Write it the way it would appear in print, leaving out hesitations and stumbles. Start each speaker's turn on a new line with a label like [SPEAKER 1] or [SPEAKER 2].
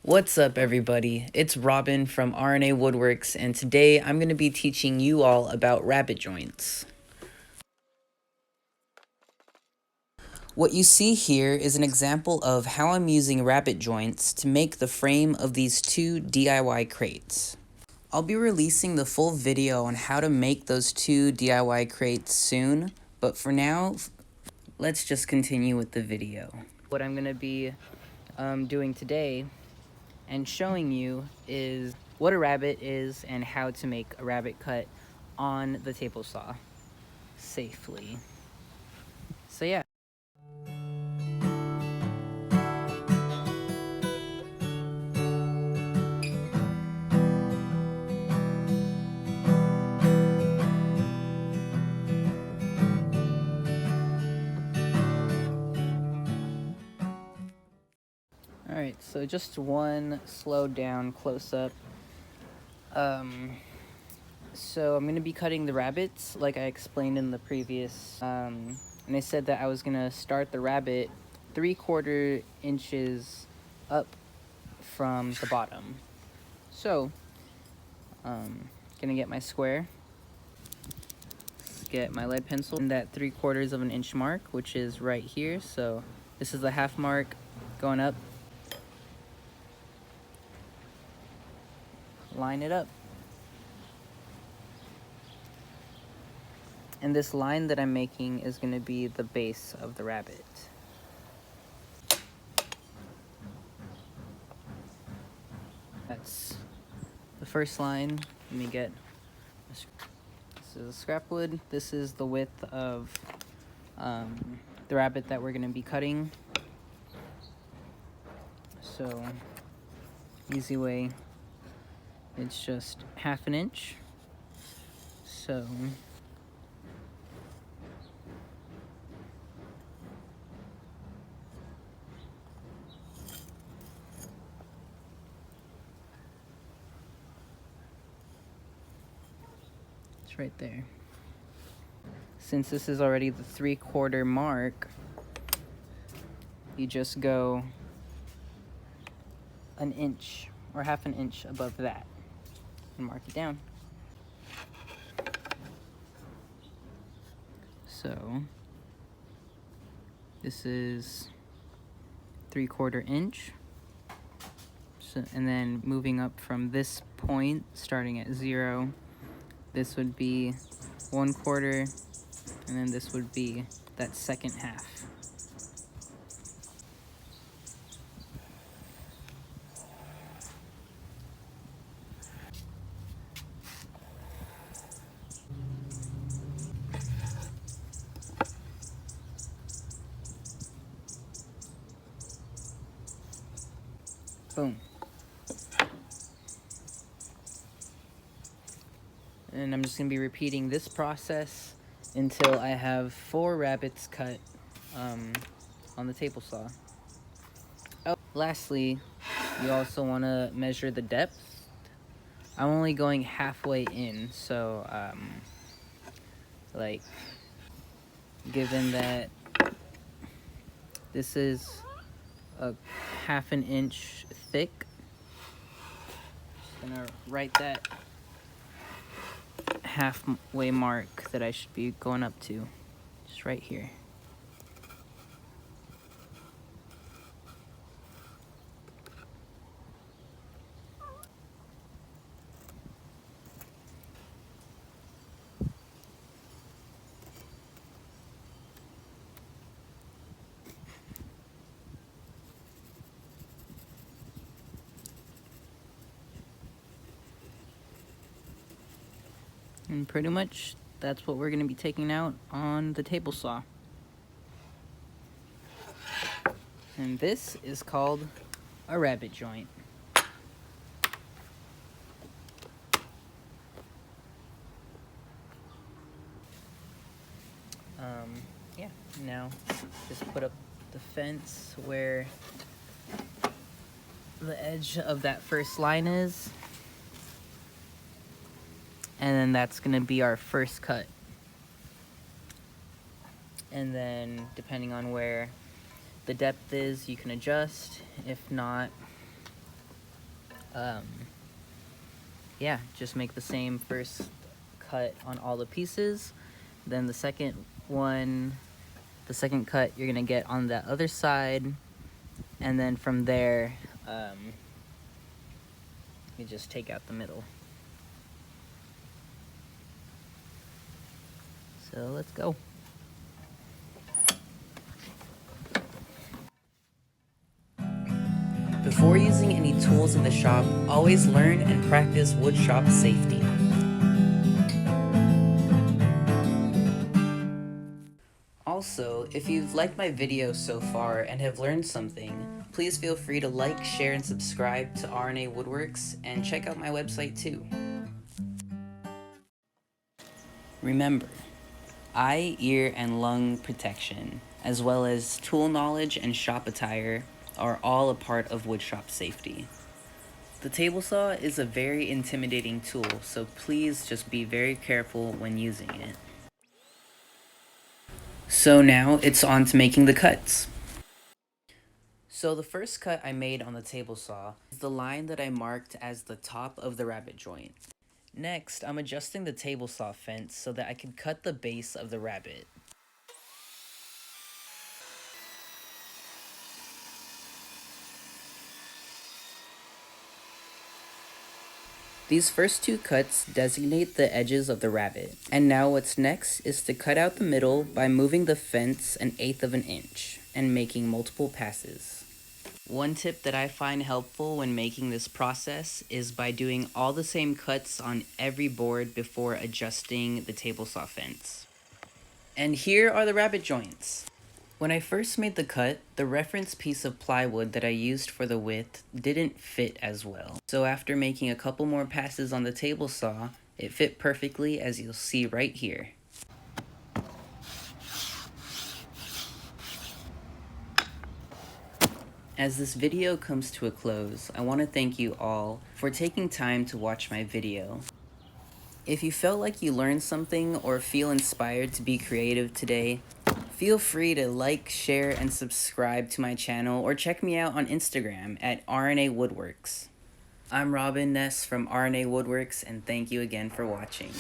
[SPEAKER 1] What's up, everybody? It's Robin from RNA Woodworks, and today I'm going to be teaching you all about rabbet joints. What you see here is an example of how I'm using rabbet joints to make the frame of these two DIY crates. I'll be releasing the full video on how to make those two DIY crates soon, but for now, let's just continue with the video. What I'm going to be doing today and showing you is what a rabbet is and how to make a rabbet cut on the table saw safely. So yeah. Alright, so just one slowed down close-up. So I'm going to be cutting the rabbets like I explained in the previous, and I said that I was going to start the rabbet 3/4 inches up from the bottom. So, gonna get my square, get my lead pencil, and that 3/4 of an inch mark, which is right here. So this is the half mark going up. Line it up. And this line that I'm making is going to be the base of the rabbet. That's the first line. Let me get, this is a scrap wood. This is the width of the rabbet that we're going to be cutting. So, easy way, it's just 1/2 inch. So, it's right there. Since this is already the 3/4 mark, you just go 1 inch or 1/2 inch above that and mark it down. So this is 3/4 inch. So, and then moving up from this point, starting at 0, this would be 1/4, and then this would be that second half. Boom. And I'm just going to be repeating this process until I have 4 rabbets cut on the table saw. Oh, lastly, you also want to measure the depth. I'm only going halfway in, so like, given that this is a 1/2 inch thick, just gonna write that halfway mark that I should be going up to, just right here. And pretty much that's what we're going to be taking out on the table saw. And this is called a rabbet joint. Yeah, now just put up the fence where the edge of that first line is. And then that's going to be our first cut. And then depending on where the depth is, you can adjust. If not, yeah, just make the same first cut on all the pieces. Then the second cut you're gonna get on the other side, and then from there, you just take out the middle. So let's go. Before using any tools in the shop, always learn and practice woodshop safety. Also, if you've liked my video so far and have learned something, please feel free to like, share, and subscribe to RNA Woodworks, and check out my website too. Remember, eye, ear, and lung protection, as well as tool knowledge and shop attire, are all a part of woodshop safety. The table saw is a very intimidating tool, so please just be very careful when using it. So now it's on to making the cuts. So the first cut I made on the table saw is the line that I marked as the top of the rabbet joint. Next, I'm adjusting the table saw fence so that I can cut the base of the rabbet. These first two cuts designate the edges of the rabbet. And now what's next is to cut out the middle by moving the fence 1/8 of an inch and making multiple passes. One tip that I find helpful when making this process is by doing all the same cuts on every board before adjusting the table saw fence. And here are the rabbet joints. When I first made the cut, the reference piece of plywood that I used for the width didn't fit as well. So after making a couple more passes on the table saw, it fit perfectly, as you'll see right here. As this video comes to a close, I want to thank you all for taking time to watch my video. If you felt like you learned something or feel inspired to be creative today, feel free to like, share, and subscribe to my channel, or check me out on Instagram at RNA Woodworks. I'm Robin Ness from RNA Woodworks, and thank you again for watching.